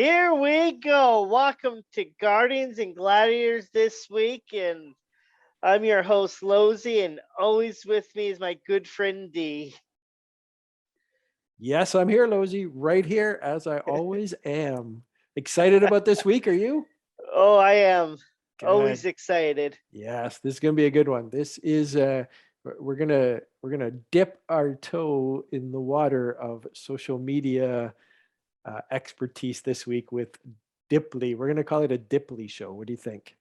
Here we go. Welcome to Guardians and Gladiators this week. And I'm your host, Lauzie, and always with me is my good friend D. Yes, I'm here, Lauzie, right here as I always am. Excited about this week, are you? Oh, I am always Good. excited. Yes, this is going to be a good one. This is we're gonna dip our toe in the water of social media expertise this week with Dipley. We're going to call it a Dipley show. What do you think?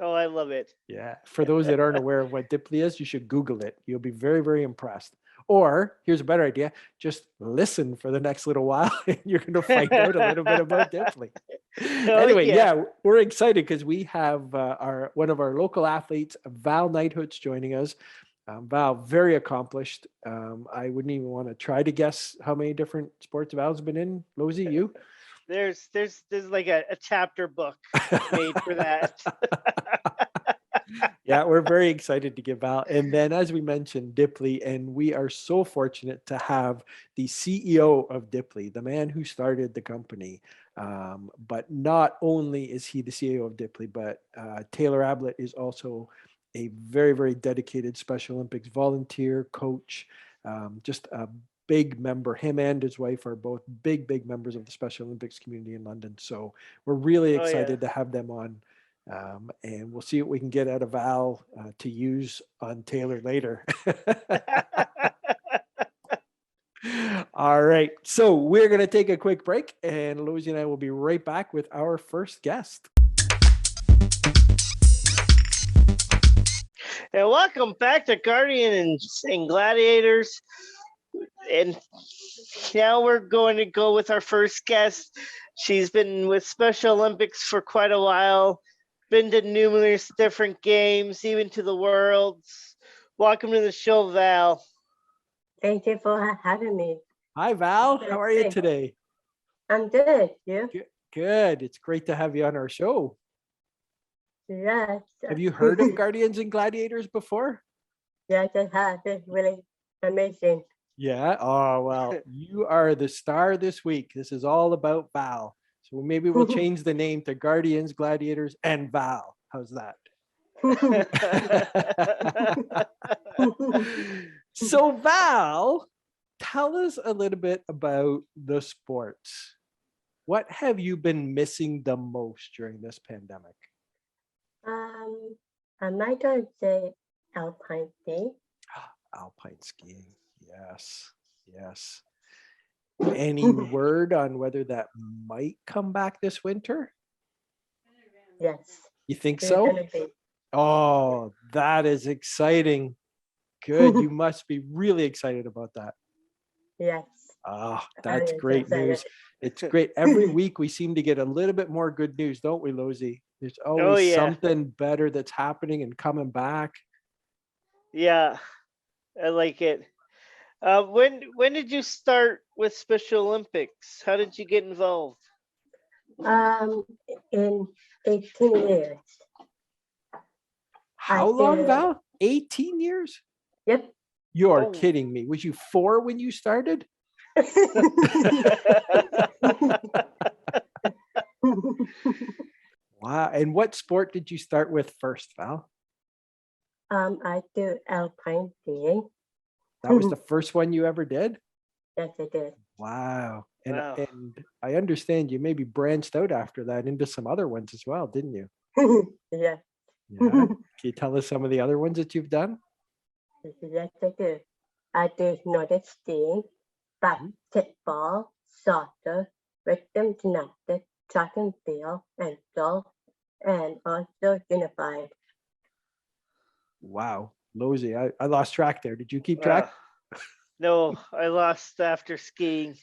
Oh, I love it. Yeah. For those that aren't aware of what Dipley is, you should Google it. You'll be very, very impressed. Or here's a better idea: just listen for the next little while, and you're going to find out a little bit about Dipley. Oh, Anyway, yeah. yeah, we're excited because we have one of our local athletes, Val Knighthood's joining us. Val, very accomplished. I wouldn't even want to try to guess how many different sports Val's been in. Lauzie, you? There's like a chapter book made for that. Yeah, we're very excited to give Val. And then, as we mentioned, Dipley, and we are so fortunate to have the CEO of Dipley, the man who started the company. But not only is he the CEO of Dipley, but Taylor Ablitt is also a very, very dedicated Special Olympics volunteer, coach, just a big member. Him and his wife are both big, big members of the Special Olympics community in London. So we're really Oh, yeah. excited to have them on. And we'll see what we can get out of Val to use on Taylor later. All right. So we're going to take a quick break, and Lauzie and I will be right back with our first guest. And welcome back to Guardians and Gladiators. And now we're going to go with our first guest. She's been with Special Olympics for quite a while, been to numerous different games, even to the Worlds. Welcome to the show, Val. Thank you for having me. Hi, Val. How are you today? I'm good. You? Good. It's great to have you on our show. Yes. Have you heard of Guardians and Gladiators before? Yes, I have. It's really amazing. Yeah. Oh, well, you are the star this week. This is all about Val. So maybe we'll change the name to Guardians, Gladiators, and Val. How's that? So, Val, tell us a little bit about the sports. What have you been missing the most during this pandemic? I might going to say alpine ski. Alpine skiing. Yes. Yes. Any word on whether that might come back this winter? Yes. You think It's so? gonna be. Oh, that is exciting. Good. You must be really excited about that. Yes. Oh, that's am great excited. news. It's great. Every week we seem to get a little bit more good news, don't we, Lauzie? There's always yeah. something better that's happening and coming back. Yeah, I like it. When did you start with Special Olympics? How did you get involved? In 18 years. How long, Val? 18 years? Yep. You are Oh. kidding me. Was you 4 when you started? Wow. And what sport did you start with first, Val? I do alpine skiing. That was the first one you ever did? Yes, I did. Wow. Wow. And I understand you maybe branched out after that into some other ones as well, didn't you? Yes. Yeah. Can you tell us some of the other ones that you've done? Yes, I do. I do Nordic skiing, basketball, soccer, rhythm gymnastics, track and field, and golf, and also unified. Wow. Lauzie, I lost track there. Did you keep track? No, I lost after skiing.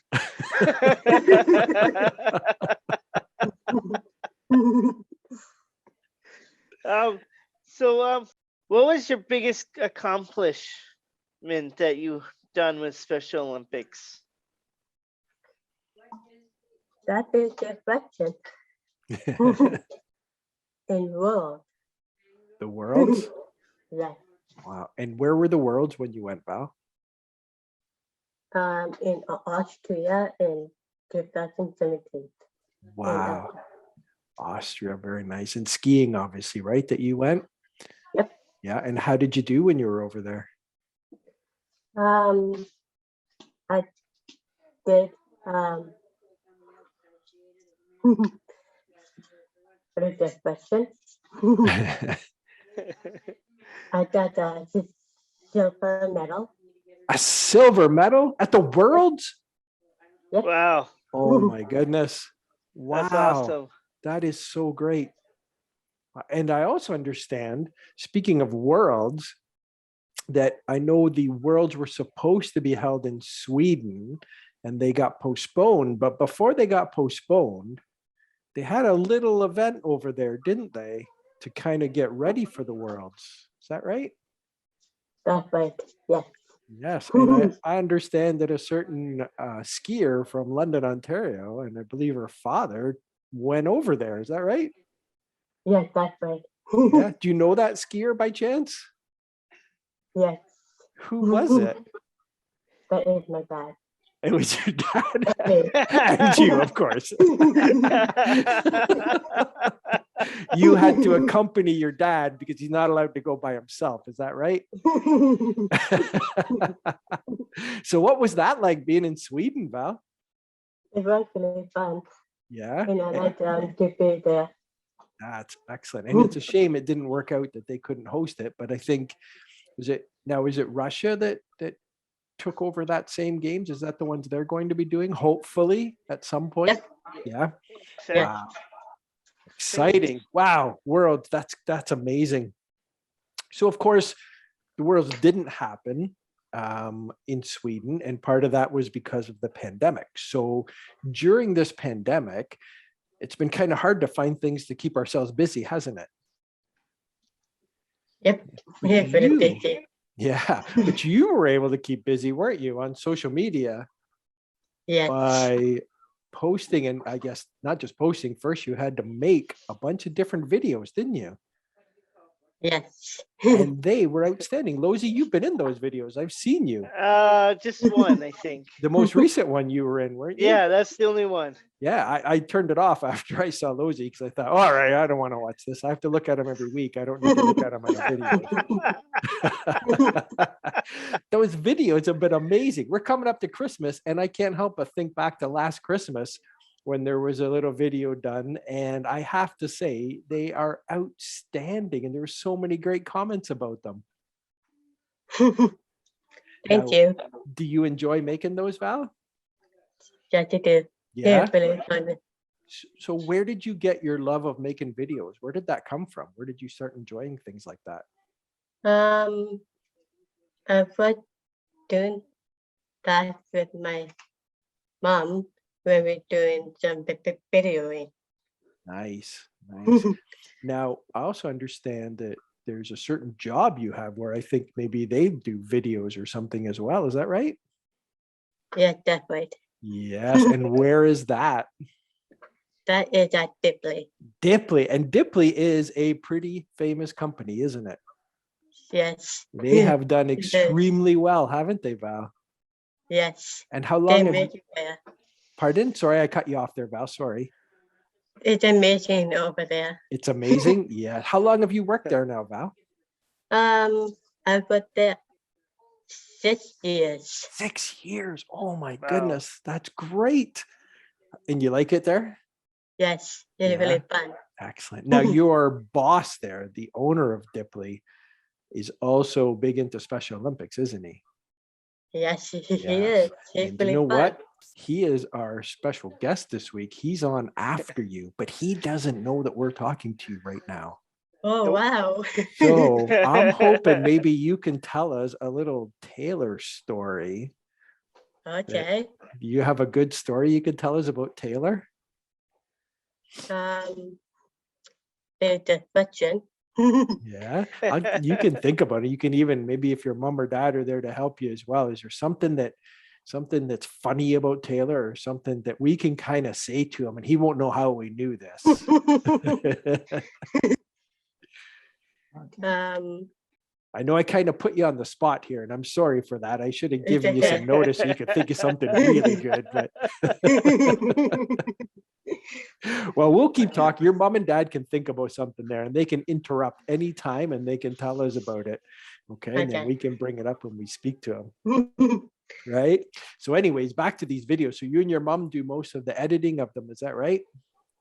So what was your biggest accomplishment that you done with Special Olympics? That is the question. In world. The Worlds? Yes. Wow. And where were the Worlds when you went, Val? In Austria in 2017. Wow. Austria, very nice. And skiing, obviously, right? That you went? Yep. Yeah. And how did you do when you were over there? I did what is that question? I got a silver medal. A silver medal at the Worlds? Yep. Wow, Oh my goodness. that's Wow. awesome. That is so great. And I also understand, speaking of Worlds, that I know the Worlds were supposed to be held in Sweden and they got postponed. But before they got postponed, they had a little event over there, didn't they? To kind of get ready for the Worlds. Is that right? That's right. Yes. Yes. And I understand that a certain skier from London, Ontario, and I believe her father went over there. Is that right? Yes, that's right. Yeah. Do you know that skier by chance? Yes. Who was it? That is my dad. It was your dad. Me. And you, of course. You had to accompany your dad because he's not allowed to go by himself. Is that right? So what was that like being in Sweden, Val? It was really fun. Yeah. And I like to be there. That's excellent. And it's a shame it didn't work out that they couldn't host it. But I think, is it Russia that took over that same games? Is that the ones they're going to be doing? Hopefully at some point. Yep. Yeah. Yeah. Wow. Exciting. Wow. Worlds. That's amazing. So of course, the Worlds didn't happen in Sweden, and part of that was because of the pandemic. So during this pandemic, it's been kind of hard to find things to keep ourselves busy, hasn't it? Yep. But Yes, very you- busy. Yeah, but you were able to keep busy, weren't you, on social media Yes. by posting, and I guess not just posting, first you had to make a bunch of different videos, didn't you? Yes. And they were outstanding. Lauzie, you've been in those videos. I've seen you. Just one, I think. The most recent one you were in, weren't you? Yeah, that's the only one. Yeah, I turned it off after I saw Lauzie because I thought, all right, I don't want to watch this. I have to look at him every week. I don't need to look at him on a video. Those videos have been amazing. We're coming up to Christmas, and I can't help but think back to last Christmas when there was a little video done. And I have to say, they are outstanding. And there were so many great comments about them. Thank Now, you. do you enjoy making those, Val? Yes, you do. Yeah. It's really fun. So where did you get your love of making videos? Where did that come from? Where did you start enjoying things like that? I was doing that with my mom when we're doing some videoing. Nice. Nice. Now, I also understand that there's a certain job you have where I think maybe they do videos or something as well. Is that right? Yes, that's right. Yes. And where is that? That is at Dipley. Dipley. And Dipley is a pretty famous company, isn't it? Yes. They have done extremely well, haven't they, Val? Yes. And how They long have make you, it there. pardon? Sorry, I cut you off there, Val. Sorry. It's amazing over there. It's amazing. Yeah. How long have you worked there now, Val? I was there 6 years. 6 years. Oh my Wow. goodness. That's great. And you like it there? Yes, it's Yeah. really fun. Excellent. Now your boss there, the owner of Dipley, is also big into Special Olympics, isn't he? Yes, he Yes. is. It's And you really know fun. what? He is our special guest this week. He's on after you, but he doesn't know that we're talking to you right now. Oh, Nope. wow. So I'm hoping maybe you can tell us a little Taylor story. Okay. Do you have a good story you could tell us about Taylor? There's a question. Yeah, you can think about it. You can even, maybe if your mom or dad are there to help you as well. Is there something that's funny about Taylor, or something that we can kind of say to him and he won't know how we knew this? I know I kind of put you on the spot here, and I'm sorry for that. I should have given you some notice so you could think of something really good. But Well, we'll keep talking. Your mom and dad can think about something there, and they can interrupt anytime, and they can tell us about it. Okay. And then Okay. we can bring it up when we speak to them. Right. So anyways, back to these videos. So you and your mom do most of the editing of them. Is that right?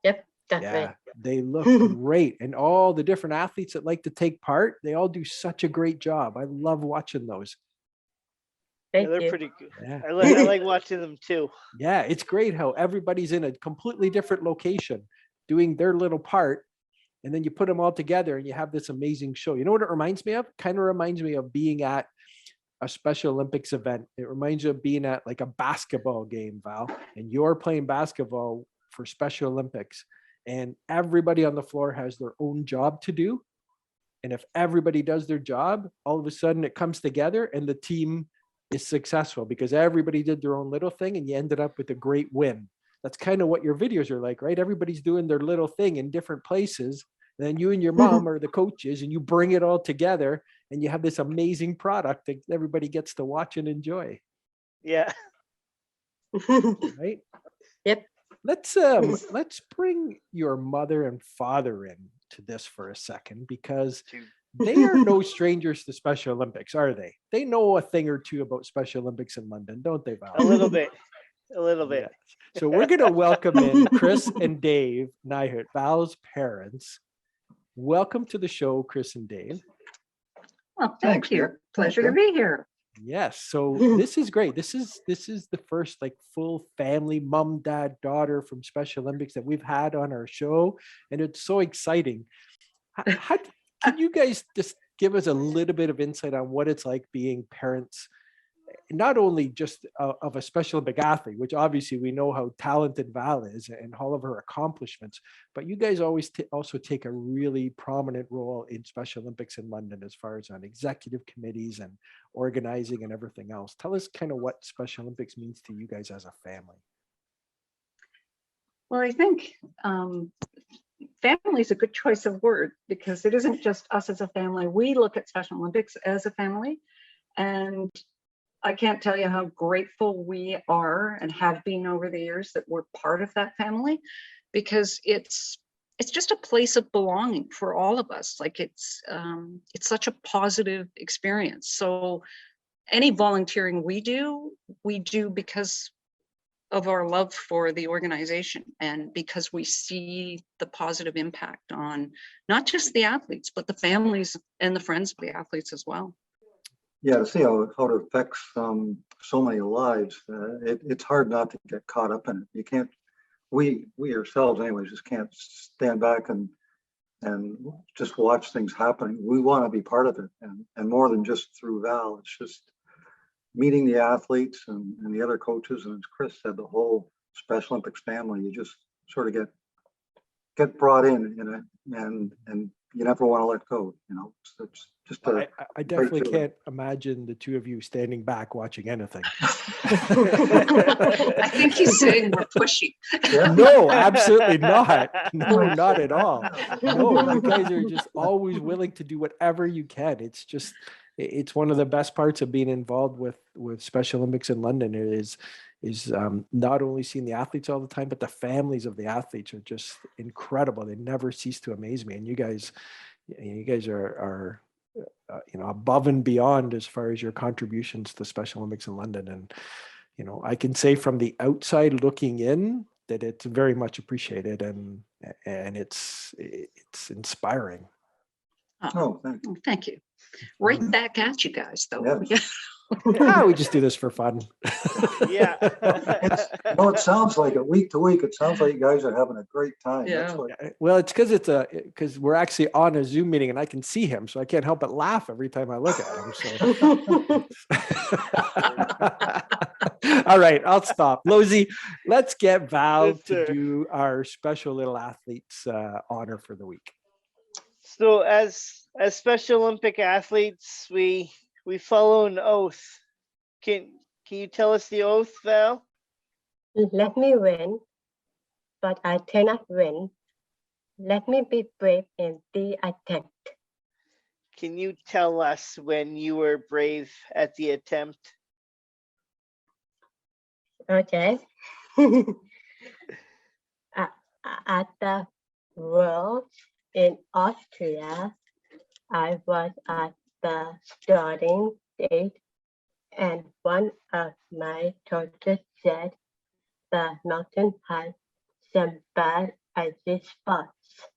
Yep, that's Yeah, right. they look great. And all the different athletes that like to take part, they all do such a great job. I love watching those. Yeah, Thank they're you. pretty good. Yeah. I like watching them too. Yeah, it's great how everybody's in a completely different location doing their little part. And then you put them all together and you have this amazing show. You know what it reminds me of? Kind of reminds me of being at a Special Olympics event. It reminds you of being at like a basketball game, Val, and you're playing basketball for Special Olympics. And everybody on the floor has their own job to do. And if everybody does their job, all of a sudden it comes together and the team is successful because everybody did their own little thing and you ended up with a great win. That's kind of what your videos are like, right? Everybody's doing their little thing in different places. And then you and your mom are the coaches and you bring it all together and you have this amazing product that everybody gets to watch and enjoy. Yeah. Right? Yep. Let's bring your mother and father in to this for a second because they are no strangers to Special Olympics, are they? They know a thing or two about Special Olympics in London, don't they, Val? A little bit. A little bit. Yes. So we're going to welcome in Chris and Dave Nyhut, Val's parents. Welcome to the show, Chris and Dave. Well, thank you. Pleasure to be here. Yes. So this is great. This is the first like full family, mom, dad, daughter from Special Olympics that we've had on our show. And it's so exciting. Can you guys just give us a little bit of insight on what it's like being parents, not only just of a Special Olympic athlete, which obviously we know how talented Val is and all of her accomplishments, but you guys always also take a really prominent role in Special Olympics in London as far as on executive committees and organizing and everything else. Tell us kind of what Special Olympics means to you guys as a family. Well, I think family is a good choice of word because it isn't just us as a family. We look at Special Olympics as a family, and I can't tell you how grateful we are and have been over the years that we're part of that family, because it's just a place of belonging for all of us. Like it's such a positive experience. So any volunteering we do because of our love for the organization and because we see the positive impact on not just the athletes, but the families and the friends of the athletes as well. Yeah, to see how it affects so many lives, it's hard not to get caught up in it. You can't, we ourselves anyways, just can't stand back and just watch things happening. We want to be part of it, and more than just through Val. It's just meeting the athletes and the other coaches, and as Chris said, the whole Special Olympics family. You just sort of get brought in it, and you never want to let go. You know, it's just I definitely can't imagine the two of you standing back watching anything. I think he's saying we're pushy. Yeah. No, absolutely not. No, not at all. No, you guys are just always willing to do whatever you can. It's one of the best parts of being involved with Special Olympics in London is not only seeing the athletes all the time, but the families of the athletes are just incredible. They never cease to amaze me. And you guys are above and beyond as far as your contributions to Special Olympics in London. And, I can say from the outside looking in that it's very much appreciated and it's inspiring. Oh, thank you. Thank you. Right back at you guys, though. Yeah. Yeah, we just do this for fun. Yeah. It sounds like it week to week. It sounds like you guys are having a great time. Yeah. That's what, Well, it's because we're actually on a Zoom meeting and I can see him, so I can't help but laugh every time I look at him. So, all right, I'll stop. Lauzie, let's get Val Yes, to sir. do our special little athletes honor for the week. So as Special Olympic athletes, we follow an oath. Can you tell us the oath, Val? Let me win, but I cannot win. Let me be brave in the attempt. Can you tell us when you were brave at the attempt? Okay. at the Worlds in Austria. I was at the starting gate, and one of my coaches said the mountain had some bad icy spots.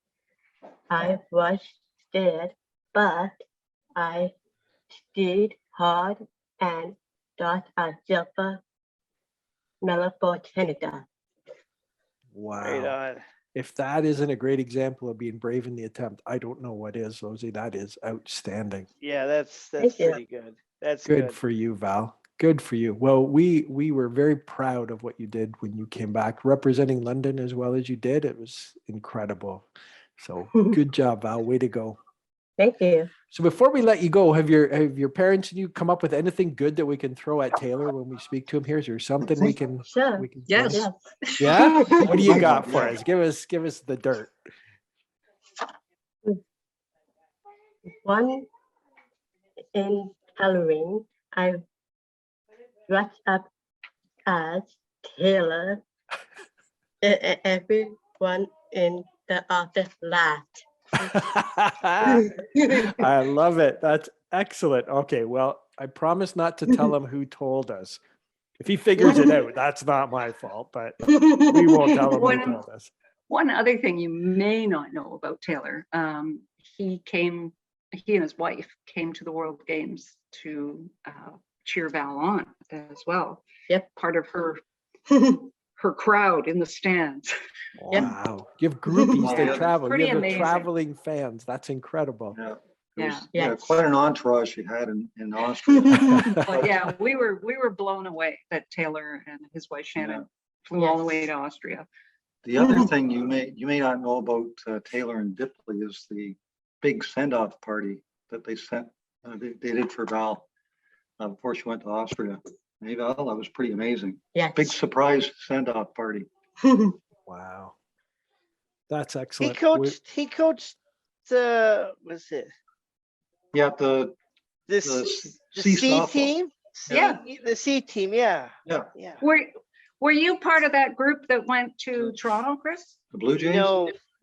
I was scared, but I skied hard and got a silver medal for Canada. Right Wow. on. If that isn't a great example of being brave in the attempt, I don't know what is, Lauzie. That is outstanding. Yeah, that's Thank you. pretty good. That's Good good. for you, Val. Good for you. Well, we were very proud of what you did when you came back, representing London as well as you did. It was incredible. So good job, Val. Way to go. Thank you. So before we let you go, have your parents and you come up with anything good that we can throw at Taylor when we speak to him here? Is there something we can Sure. we can Yes. throw? Yes. Yeah? What do you got for Yeah. us? Give us the dirt. One in Halloween, I dressed up as Taylor. Everyone in the office laughed. I love it. That's excellent. Okay, well, I promise not to tell him who told us. If he figures it out, that's not my fault, but we won't tell him who One- told us. One other thing you may not know about Taylor, he and his wife came to the World Games to cheer Val on as well. Yep. Part of her crowd in the stands. Yep. Wow. You have groupies Wow. that travel. Pretty You have the amazing. traveling fans. That's incredible. Yeah. Yeah. Yes. Quite an entourage she had in Austria. But yeah, we were blown away that Taylor and his wife Shannon flew all the way to Austria. The other thing you may not know about Taylor and Dipley is the big send-off party that they did for Val before she went to Austria. Hey Val, that was pretty amazing. Yes. Big surprise send-off party. Wow. That's He excellent. coached what's it? Yeah, the The C C softball. team? Yeah. The C team, yeah. Yeah. Yeah. Were you part of that group that went to Toronto, Chris? The Blue Jays.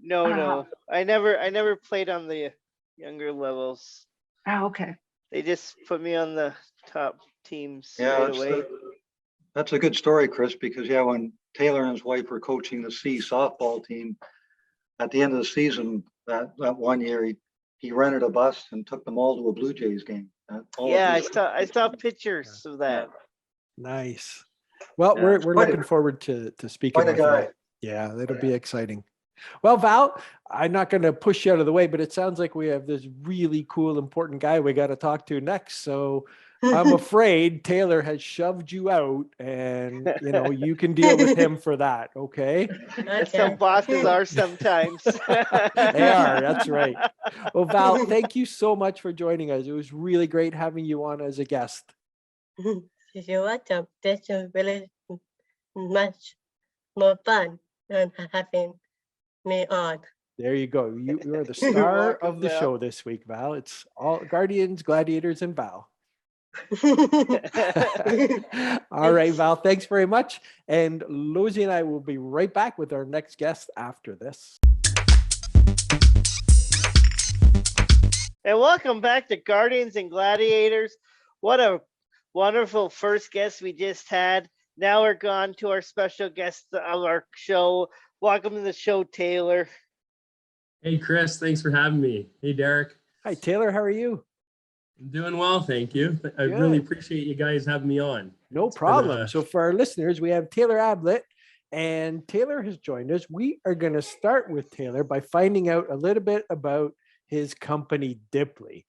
No. I never played on the younger levels. Oh, okay. They just put me on the top teams Yeah, right away. that's a good story, Chris, because when Taylor and his wife were coaching the C softball team, at the end of the season, that one year, he rented a bus and took them all to a Blue Jays game. Yeah, I saw pictures of that. Nice. Well, Yeah, we're it's quite looking forward to speaking quite a with guy. him. Yeah, that'll be exciting. Well, Val, I'm not going to push you out of the way, but it sounds like we have this really cool, important guy we got to talk to next. So I'm afraid Taylor has shoved you out, and you can deal with him for that. Okay. As some bosses are sometimes. They are. That's right. Well, Val, thank you so much for joining us. It was really great having you on as a guest. You're welcome. This is really much more fun than having me on. There you go. You are the star welcome, of the Val. show this week, Val. It's all Guardians, Gladiators, and Val. All right, Val. Thanks very much. And Lauzie and I will be right back with our next guest after this. And welcome back to Guardians and Gladiators. What a wonderful first guest we just had. Now we're gone to our special guest of our show. Welcome to the show, Taylor. Hey, Chris, thanks for having me. Hey, Derek. Hi, Taylor. How are you? I'm doing well, thank you. I really Good. appreciate you guys having me on. No It's been problem. a- So for our listeners, we have Taylor Ablitt, and Taylor has joined us. We are going to start with Taylor by finding out a little bit about his company, Dipley.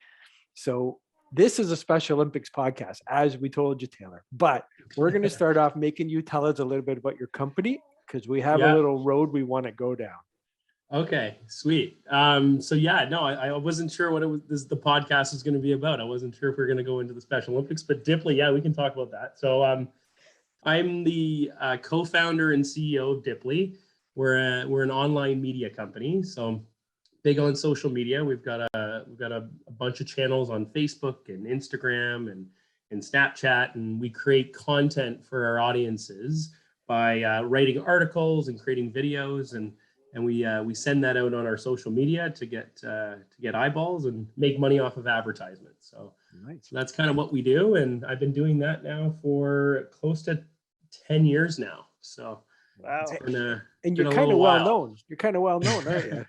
So this is a Special Olympics podcast, as we told you, Taylor. But we're going to start off making you tell us a little bit about your company, because we have a Yeah. little road we want to go down. Okay, sweet. So yeah, no, I wasn't sure what the podcast is going to be about. I wasn't sure if we are going to go into the Special Olympics, but Dipley, yeah, we can talk about that. So I'm the co-founder and CEO of Dipley. We're an online media company, so big on social media. We've got a bunch of channels on Facebook and Instagram and Snapchat, and we create content for our audiences by writing articles and creating videos. And and we send that out on our social media to get eyeballs and make money off of advertisements. So Nice. that's kind of what we do, and I've been doing that now for close to 10 years now. So Wow. it's been a, And been you're a kind of little well while. known. You're kind of well known, aren't you?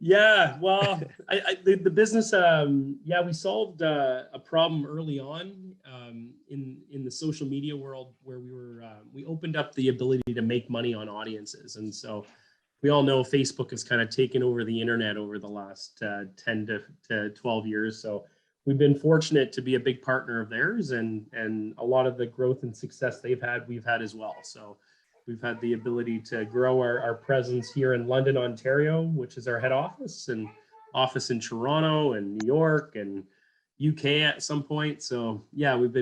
Yeah, well, the business, we solved a problem early on in the social media world where we opened up the ability to make money on audiences, and so we all know Facebook has kind of taken over the internet over the last 10 to 12 years. So we've been fortunate to be a big partner of theirs, and a lot of the growth and success we've had as well. So we've had the ability to grow our presence here in London, Ontario, which is our head office, and office in Toronto and New York and UK at some point. So yeah, we've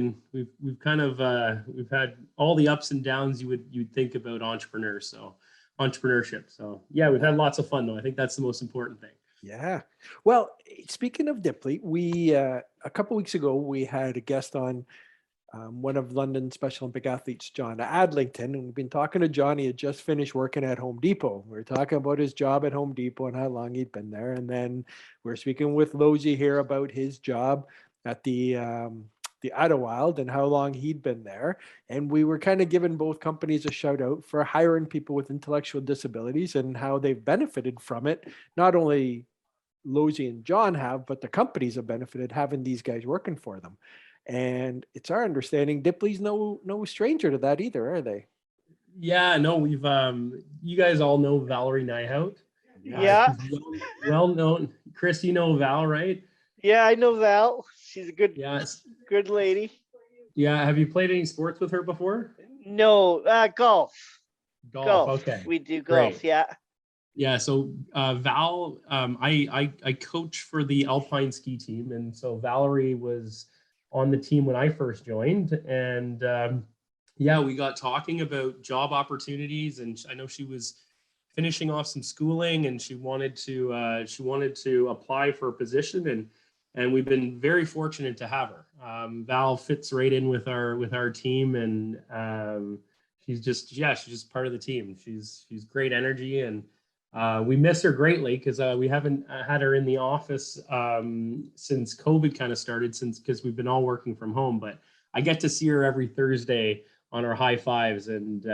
had all the ups and downs you'd think about entrepreneurship. So yeah, we've had lots of fun though. I think that's the most important thing. Yeah. Well, speaking of Dipley, we a couple weeks ago we had a guest on, one of London's Special Olympic athletes, John Adlington, and we've been talking to John. He had just finished working at Home Depot. We were talking about his job at Home Depot and how long he'd been there, and then we're speaking with Lauzie here about his job at the Idlewild and how long he'd been there. And we were kind of giving both companies a shout out for hiring people with intellectual disabilities and how they've benefited from it. Not only Lauzie and John have, but the companies have benefited having these guys working for them. And it's our understanding Dipley's no stranger to that either, are they? Yeah, no, we've you guys all know Valerie Nyhout. Yeah. She's well known. Chris, you know Val, right? Yeah, I know Val. She's a good lady. Yeah. Have you played any sports with her before? No, golf. Golf. Okay. We do golf. Great. Yeah. Yeah. So Val, I coach for the Alpine ski team, and so Valerie was on the team when I first joined, and we got talking about job opportunities, and I know she was finishing off some schooling, and she wanted to apply for a position, and we've been very fortunate to have her. Val fits right in with our team, and she's just part of the team. She's great energy, and we miss her greatly because we haven't had her in the office since COVID kind of started, because we've been all working from home. But I get to see her every Thursday on our high fives, and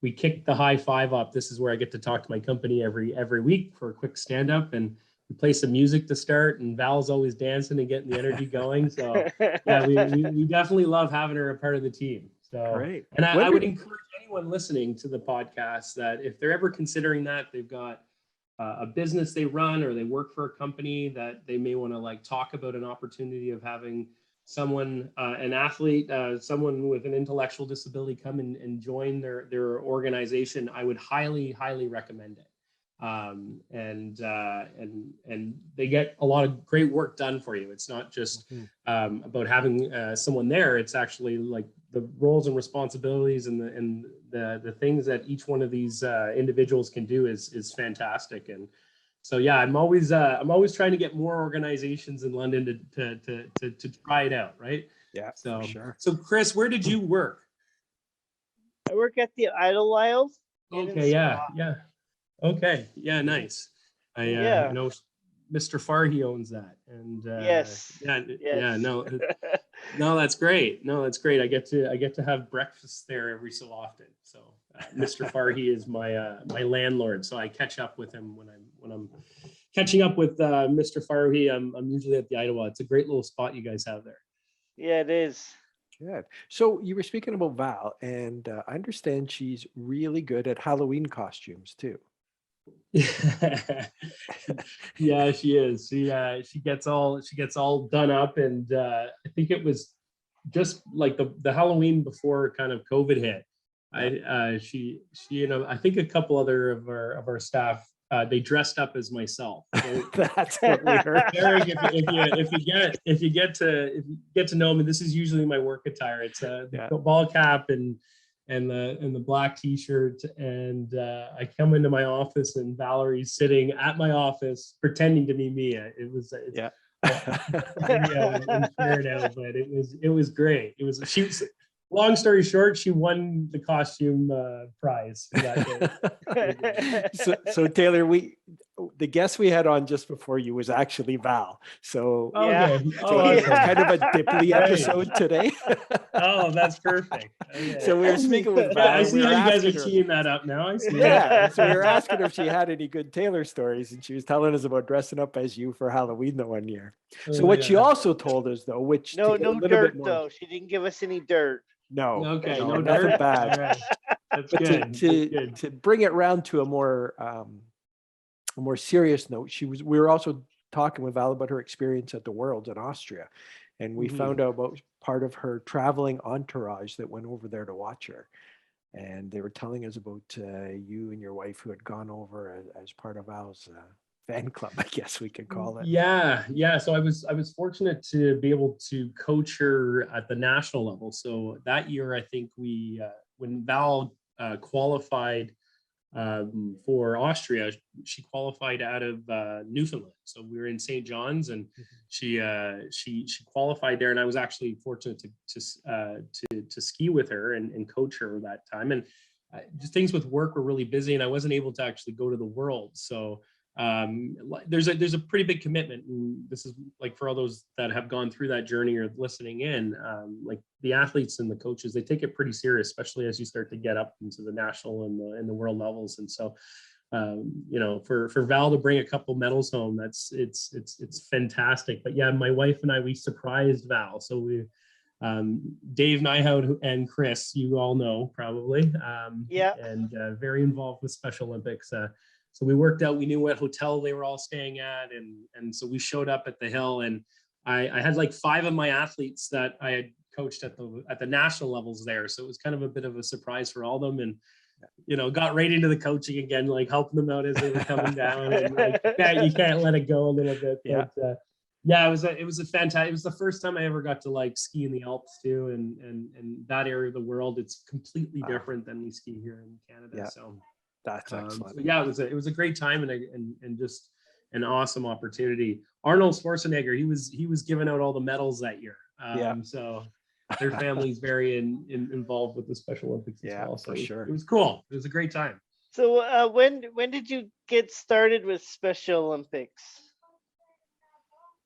we kick the high five up. This is where I get to talk to my company every week for a quick stand up, and we play some music to start, and Val's always dancing and getting the energy going. So yeah, we definitely love having her a part of the team. So Great. And I would encourage anyone listening to the podcast that if they're ever considering that, they've got a business they run or they work for a company that they may want to talk about an opportunity of having someone, an athlete, someone with an intellectual disability come and join their organization, I would highly, highly recommend it. And they get a lot of great work done for you. It's not just about having someone there. It's actually the roles and responsibilities and the things that each one of these individuals can do is fantastic. And so yeah, I'm always trying to get more organizations in London to try it out, right? Yeah, So for sure. So Chris, where did you work? I work at the Idlewild. Okay, yeah. Okay, yeah, nice. I know Mr. Farhi owns that, and Yes. no, that's great. No, that's great. I get to have breakfast there every so often. So Mr. Farhi is my landlord, so I catch up with him when I'm catching up with Mr. Farhi. I'm usually at the Idlewild. It's a great little spot you guys have there. Yeah, it is. Good. So you were speaking about Val, and I understand she's really good at Halloween costumes too. Yeah, she is. She gets all done up, and I think it was just like the Halloween before kind of COVID hit. She I think a couple other of our staff, they dressed up as myself. So, That's what we heard. Eric, if you get to know me, this is usually my work attire. It's a ball cap and the black t-shirt, and I come into my office and Valerie's sitting at my office pretending to be Mia. I'm sure now, but it was great. long story short, she won the costume prize for that day. So Taylor, the guest we had on just before you was actually Val. So, Yeah. Okay. so Oh, it's awesome. kind of a Dipley Right. episode today. Oh, that's perfect. Okay. So we were speaking with Val. Yeah, I and see we how were you guys are asking her- teeing that up now. I see. Yeah. So we were asking her if she had any good Taylor stories, and she was telling us about dressing up as you for Halloween the one year. So Oh, what she yeah. also told us, though, which No, to get a no little dirt bit more, though. She didn't give us any dirt. no, Okay, no, no nothing dirt. bad. All right. That's But good. to That's good. to bring it round to a more serious note, we were also talking with Val about her experience at the Worlds in Austria, and we Mhm. found out about part of her traveling entourage that went over there to watch her, and they were telling us about you and your wife who had gone over as part of Val's fan club, I guess we could call it. Yeah. So I was fortunate to be able to coach her at the national level. So that year, I think when Val qualified for Austria, she qualified out of Newfoundland. So we were in St. John's, and she qualified there, and I was actually fortunate to ski with her and coach her that time. And just things with work were really busy, and I wasn't able to actually go to the World. So there's a pretty big commitment, and this is like for all those that have gone through that journey or listening in, like the athletes and the coaches, they take it pretty serious, especially as you start to get up into the national and the world levels. And so for Val to bring a couple medals home, it's fantastic. But yeah, my wife and I, we surprised Val. So we Dave Nyhout and Chris, you all know probably, Yeah. and very involved with Special Olympics. So we worked out, we knew what hotel they were all staying at. And so we showed up at the Hill, and I had like 5 of my athletes that I had coached at the national levels there. So it was kind of a bit of a surprise for all of them. And, got right into the coaching again, like helping them out as they were coming down. And like, you can't let it go a little bit. Yeah. But, yeah, it was a fantastic, it was the first time I ever got to like ski in the Alps too. And that area of the world, it's completely different than we ski here in Canada. Yeah. So That's excellent. so yeah, it was a great time and just an awesome opportunity. Arnold Schwarzenegger, he was giving out all the medals that year. So their family's very involved with the Special Olympics as well. So for sure. It was cool. It was a great time. So when did you get started with Special Olympics?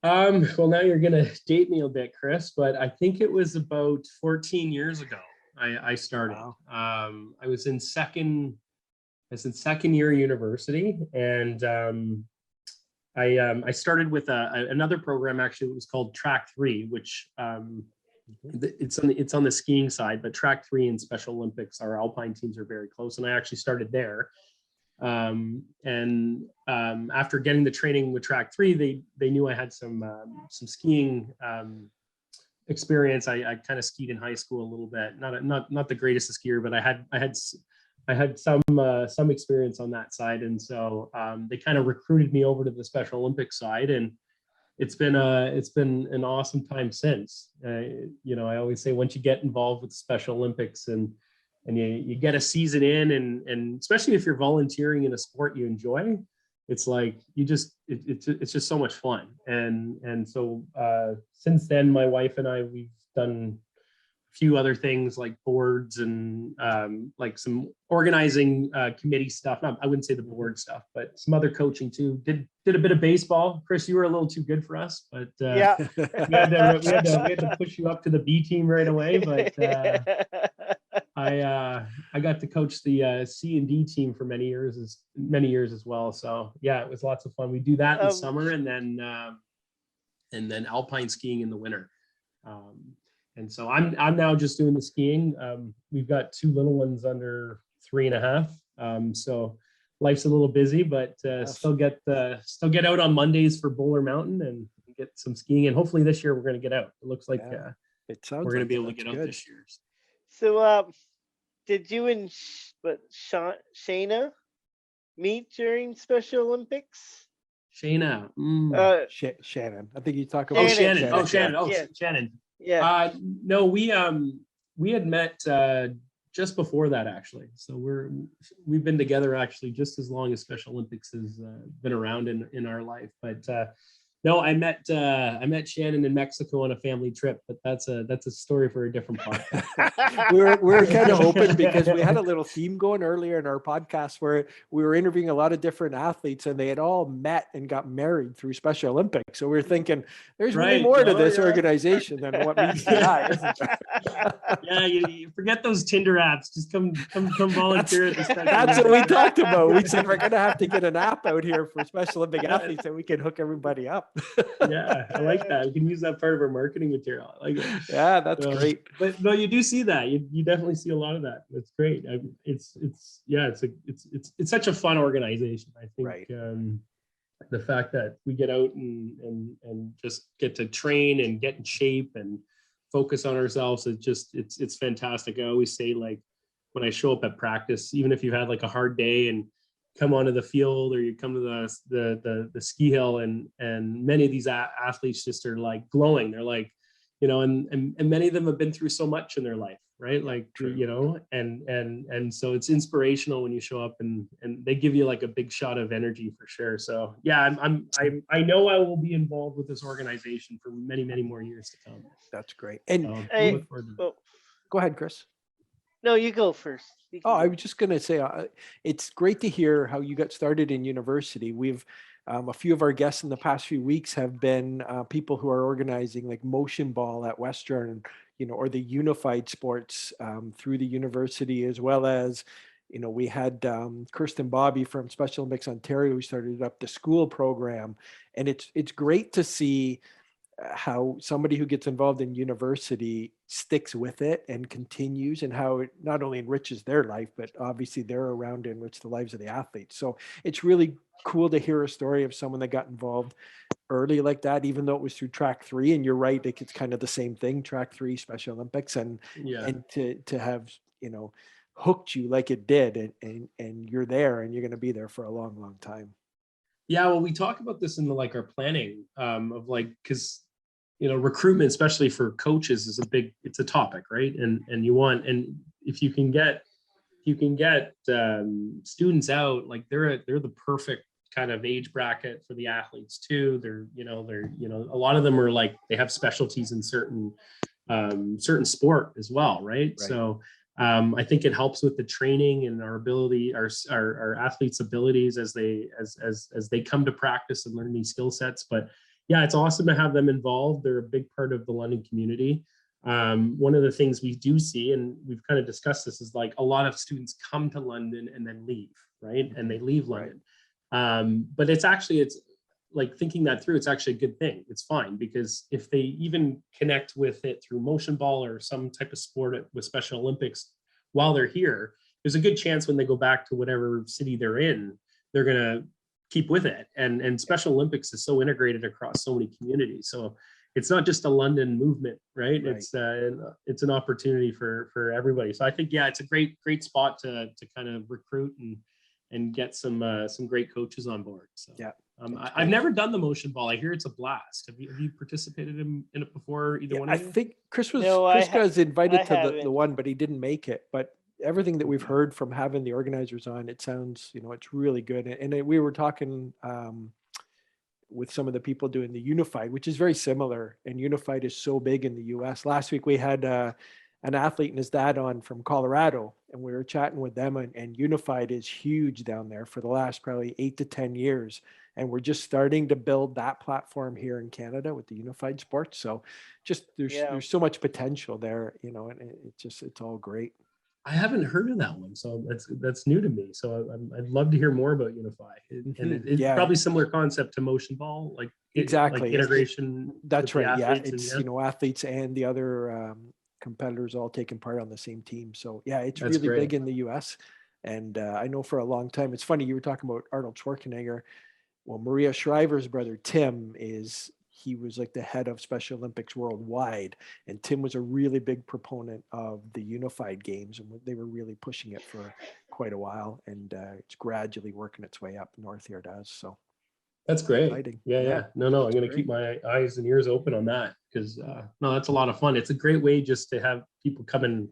Well, now you're gonna date me a bit, Chris, but I think it was about 14 years ago I started. Wow. I was in second year university, and I started with another program. Actually, it was called Track 3, which it's on the skiing side, but Track 3 and Special Olympics, our alpine teams are very close, and I actually started there. After getting the training with Track 3, they knew I had some skiing experience. I kind of skied in high school a little bit, not the greatest skier, but I had some experience on that side, and so they kind of recruited me over to the Special Olympics side, and it's been an awesome time since. I always say once you get involved with the Special Olympics and you get a season in, and especially if you're volunteering in a sport you enjoy, it's like it's just so much fun. And so since then, my wife and I, we've done a few other things like boards and like some organizing committee stuff. I wouldn't say the board stuff, but some other coaching too. Did a bit of baseball. Chris, you were a little too good for us, but Yeah. we had to push you up to the B team right away. But I got to coach the C and D team for many years as well. So yeah, it was lots of fun. We do that in the summer, and then alpine skiing in the winter. And so I'm now just doing the skiing. We've got 2 little ones under 3.5. So life's a little busy, but still get out on Mondays for Bowler Mountain and get some skiing. And hopefully this year we're going to get out. It looks like it sounds we're going to like be able to that's get out good. this year. So did you and Shayna meet during Special Olympics? Shayna. Shannon. I think you talk Oh, about Shannon. Oh, yeah. Shannon. Oh, Yeah. Shannon. Yeah. No, we had met just before that, actually. So we've been together actually just as long as Special Olympics has been around in our life. But No, I met Shannon in Mexico on a family trip, but that's a story for a different podcast. We're kind of hoping because we had a little theme going earlier in our podcast where we were interviewing a lot of different athletes and they had all met and got married through Special Olympics. So we're thinking there's really Right. more to Oh, this yeah. organization than what meets the eye, isn't there? Yeah, you forget those Tinder apps. Just come volunteer at the Special That's what we Olympics. talked about. We said we're going to have to get an app out here for Special Olympic athletes that we can hook everybody up. Yeah, I like that. We can use that part of our marketing material. I like it. Yeah, that's great. But no, you do see that. You definitely see a lot of that. That's great. It's such a fun organization. I think Right. The fact that we get out and just get to train and get in shape and focus on ourselves, it's fantastic. I always say, like, when I show up at practice, even if you've had like a hard day and come onto the field or you come to the ski hill and many of these athletes just are like glowing. They're like, you know, and many of them have been through so much in their life, right? Like, True. you know, and so it's inspirational when you show up and they give you like a big shot of energy for sure. So yeah, I know I will be involved with this organization for many more years to come. That's great. And I look forward to it. go ahead, Chris. No, you go first. You can Oh, I go. was just going to say, it's great to hear how you got started in university. We've a few of our guests in the past few weeks have been people who are organizing like motion ball at Western, you know, or the unified sports through the university, as well as, you know, we had Kirsten Bobby from Special Olympics Ontario who started up the school program, and it's great to see how somebody who gets involved in university sticks with it and continues, and how it not only enriches their life, but obviously they're around to enrich the lives of the athletes. So it's really cool to hear a story of someone that got involved early like that, even though it was through track 3. And you're right, like it's kind of the same thing, track 3, Special Olympics, and to have, you know, hooked you like it did, and you're there and you're going to be there for a long time. Yeah, well, we talk about this in our planning of like, because, you know, recruitment, especially for coaches, is it's a topic, right? And if you can get students out, like they're the perfect kind of age bracket for the athletes too. They're a lot of them are like, they have specialties in certain sport as well, right? So I think it helps with the training and our ability, our athletes' abilities as they come to practice and learn these skill sets. But yeah, it's awesome to have them involved. They're a big part of the London community. One of the things we do see, and we've kind of discussed this, is like a lot of students come to London and then leave, right? And they leave London. But it's like, thinking that through, it's actually a good thing. It's fine, because if they even connect with it through motion ball or some type of sport with Special Olympics while they're here, there's a good chance when they go back to whatever city they're in, they're going to keep with it. And Special Olympics is so integrated across so many communities. So it's not just a London movement, right? It's an opportunity for everybody. So I think, yeah, it's a great spot to kind of recruit and get some great coaches on board. So yeah. I've never done the motion ball. I hear it's a blast. Have you participated in it before? Either one of you? I think Chris was invited to the one, but he didn't make it. But everything that we've heard from having the organizers on, it sounds, you know, it's really good. And we were talking with some of the people doing the unified, which is very similar. And unified is so big in the US. Last week we had an athlete and his dad on from Colorado, and we were chatting with them, and unified is huge down there for the last probably 8 to 10 years. And we're just starting to build that platform here in Canada with the unified sports. So just there's so much potential there, you know, and it's all great. I haven't heard of that one, so that's new to me. So I'd love to hear more about Unify. And it's probably similar concept to motion ball, like exactly like integration. That's right. Yeah, it's you know, athletes and the other competitors all taking part on the same team. So yeah, it's really big in the US. And I know for a long time, it's funny, you were talking about Arnold Schwarzenegger. Well, Maria Shriver's brother, Tim, he was like the head of Special Olympics worldwide. And Tim was a really big proponent of the unified games, and they were really pushing it for quite a while. And it's gradually working its way up north here, it does. So that's great. Exciting. Yeah. No, I'm going to keep my eyes and ears open on that, because no, that's a lot of fun. It's a great way just to have people come and, you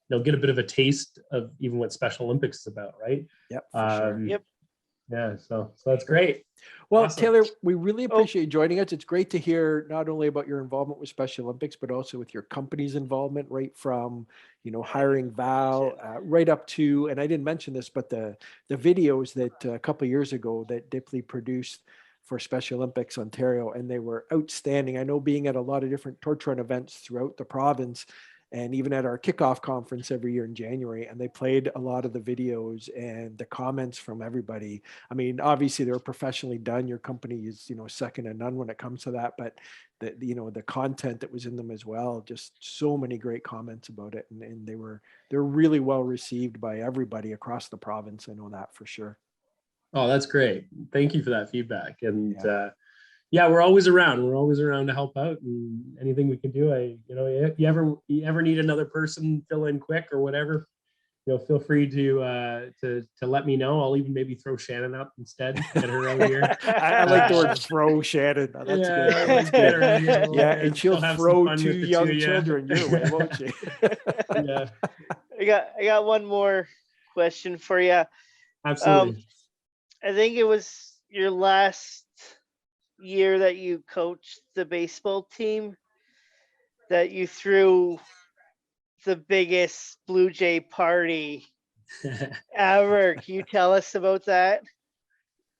know, get a bit of a taste of even what Special Olympics is about, right? Yep. For sure. Yep. Yeah, so that's great. Well, Awesome. Taylor, we really Oh. appreciate you joining us. It's great to hear not only about your involvement with Special Olympics, but also with your company's involvement, right from, hiring Val, right up to, and I didn't mention this, but the videos that a couple of years ago that Dipley produced for Special Olympics Ontario, and they were outstanding. I know being at a lot of different torch run events throughout the province, and even at our kickoff conference every year in January, and they played a lot of the videos and the comments from everybody. I mean, obviously they were professionally done. Your company is, second to none when it comes to that, but the content that was in them as well, just so many great comments about it. And they're really well received by everybody across the province. I know that for sure. Oh, that's great. Thank you for that feedback. And Yeah. yeah, we're always around. We're always around to help out, and anything we can do. You ever need another person fill in quick or whatever, feel free to let me know. I'll even maybe throw Shannon up instead, get her out here. I like the word throw, Shannon. That's good. Yeah, That's get her good. out here a little Yeah, bit. and she'll Have some throw fun two with the young of you. children your way, won't she? Yeah, I got one more question for you. absolutely. I think it was your last year that you coached the baseball team that you threw the biggest Blue Jay party ever. Can you tell us about that?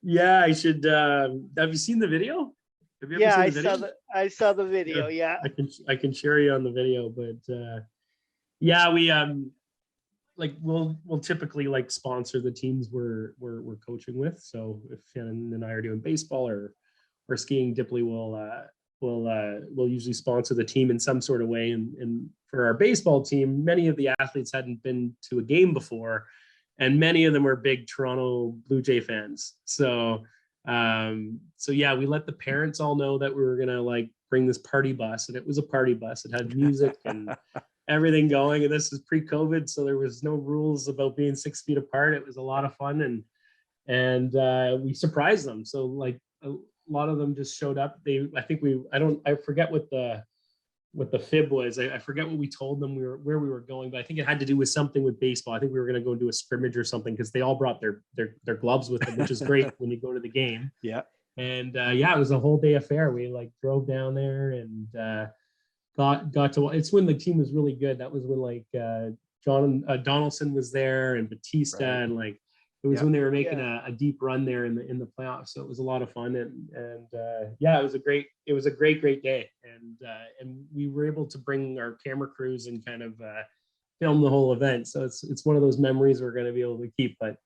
Yeah, I should. Have you seen the video? Have you ever Yeah, seen I the video? saw the video. Yeah. I can share you on the video, but yeah, we like we'll typically like sponsor the teams we're coaching with. So if Shannon and I are doing baseball or skiing, Dipley will usually sponsor the team in some sort of way. And for our baseball team, many of the athletes hadn't been to a game before, and many of them were big Toronto Blue Jay fans. So yeah, we let the parents all know that we were gonna like bring this party bus, and it was a party bus. It had music and everything going, and this is pre-COVID, so there was no rules about being 6 feet apart. It was a lot of fun, and we surprised them. So like a lot of them just showed up. I forget what the fib was. I forget what we told them where we were going, but I think it had to do with something with baseball. I think we were going to go and do a scrimmage or something, because they all brought their gloves with them, which is great when you go to the game. Yeah. And yeah, it was a whole day affair. We like drove down there and got to. It's when the team was really good. That was when like John Donaldson was there, and Batista, Right. and like it was Yeah. when they were making a deep run there in the playoffs. So it was a lot of fun, and yeah, it was a great day, and we were able to bring our camera crews and kind of film the whole event. So it's one of those memories we're going to be able to keep. But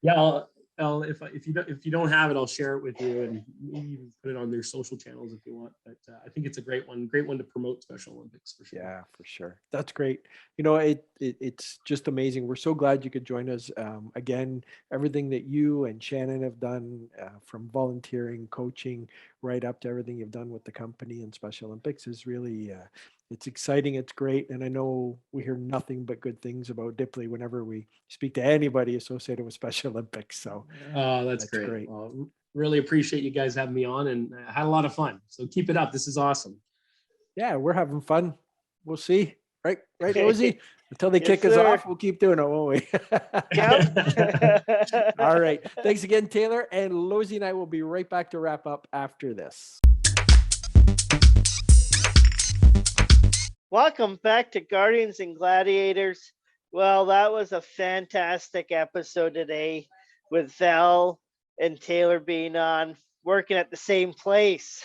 yeah, I'll if you don't have it, I'll share it with you, and maybe even put it on their social channels if you want. But I think it's a great one to promote Special Olympics for sure. Yeah, for sure. That's great. It's just amazing. We're so glad you could join us. Again, everything that you and Shannon have done, from volunteering, coaching, right up to everything you've done with the company and Special Olympics is really, it's exciting. It's great. And I know we hear nothing but good things about Dipley whenever we speak to anybody associated with Special Olympics. So Oh, that's great. Well, really appreciate you guys having me on, and I had a lot of fun. So keep it up. This is awesome. yeah, we're having fun. We'll see. Right, Lauzie? Until they Yes, kick us sir. off, we'll keep doing it, won't we? Yep. All right. Thanks again, Taylor. And Lauzie and I will be right back to wrap up after this. Welcome back to Guardians and Gladiators. Well, that was a fantastic episode today with Val and Taylor being on, working at the same place.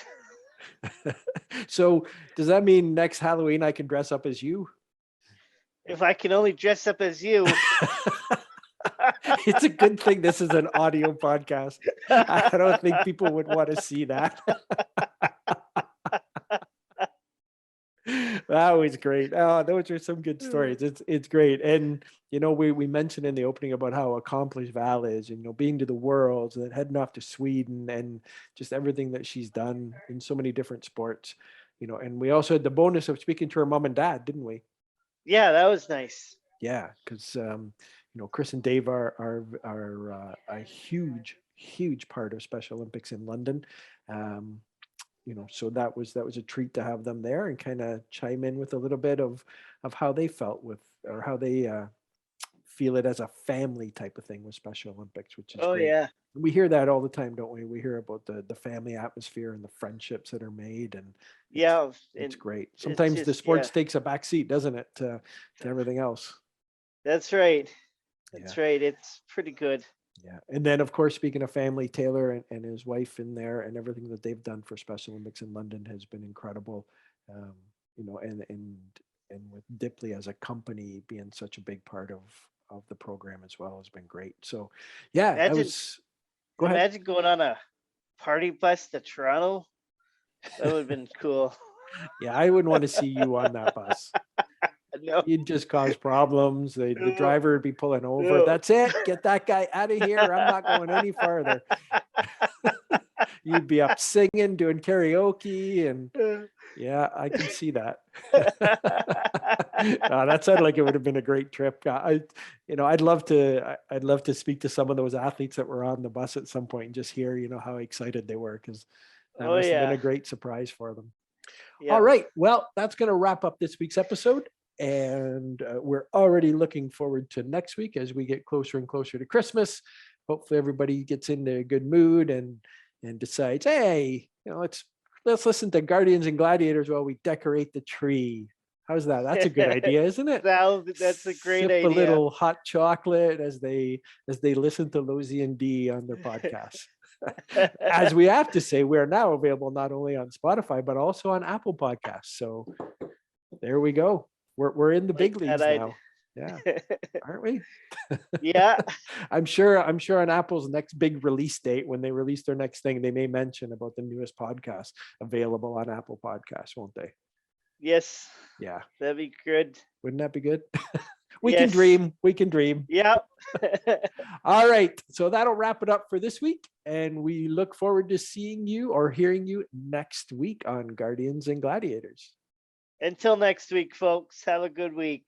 So does that mean next Halloween I can dress up as you? If I can only dress up as you. It's a good thing this is an audio podcast. I don't think people would want to see that. That was great. Oh, those are some good stories. It's great. And we mentioned in the opening about how accomplished Val is, and being to the Worlds and then heading off to Sweden and just everything that she's done in so many different sports. And we also had the bonus of speaking to her mom and dad, didn't we? Yeah, that was nice. Yeah, because Chris and Dave are a huge part of Special Olympics in London. So that was a treat to have them there and kind of chime in with a little bit of how they felt with, or how they feel it as a family type of thing with Special Olympics, which is Oh great. yeah. We hear that all the time, don't we? We hear about the family atmosphere and the friendships that are made, and Yeah. it's and great. it's Sometimes the just- sports yeah. takes a back seat, doesn't it, to everything else? That's right. Yeah. That's right. It's pretty good. Yeah. And then, of course, speaking of family, Taylor and his wife in there, and everything that they've done for Special Olympics in London has been incredible. You know, and with Dipley as a company being such a big part of the program as well has been great. So, yeah, that Imagine- was. Go ahead. Imagine going on a party bus to Toronto. That would have been cool. Yeah, I wouldn't want to see you on that bus. No. You'd just cause problems. The No. driver would be pulling over. No. That's it. Get that guy out of here. I'm not going any farther. You'd be up singing, doing karaoke, and yeah, I can see that. That sounded like it would have been a great trip. I'd love to speak to some of those athletes that were on the bus at some point and just hear, how excited they were, because that Oh, must have been yeah. a great surprise for them. Yeah. All right. Well, that's going to wrap up this week's episode. And we're already looking forward to next week as we get closer and closer to Christmas. Hopefully everybody gets into a good mood and decides, hey, let's listen to Guardians and Gladiators while we decorate the tree. How's that? That's a good idea, isn't it? That's a great Sip idea. a little hot chocolate as they listen to Lauzie and D on their podcast. As we have to say, we are now available not only on Spotify but also on Apple Podcasts. So there we go. We're in the big Like leagues that now. Yeah, aren't we? Yeah. I'm sure on Apple's next big release date, when they release their next thing, they may mention about the newest podcast available on Apple Podcasts, won't they? Yes. Yeah. That'd be good. Wouldn't that be good? We can Yes. dream. We can dream. Yeah. All right. So that'll wrap it up for this week. And we look forward to seeing you or hearing you next week on Guardians and Gladiators. Until next week, folks. Have a good week.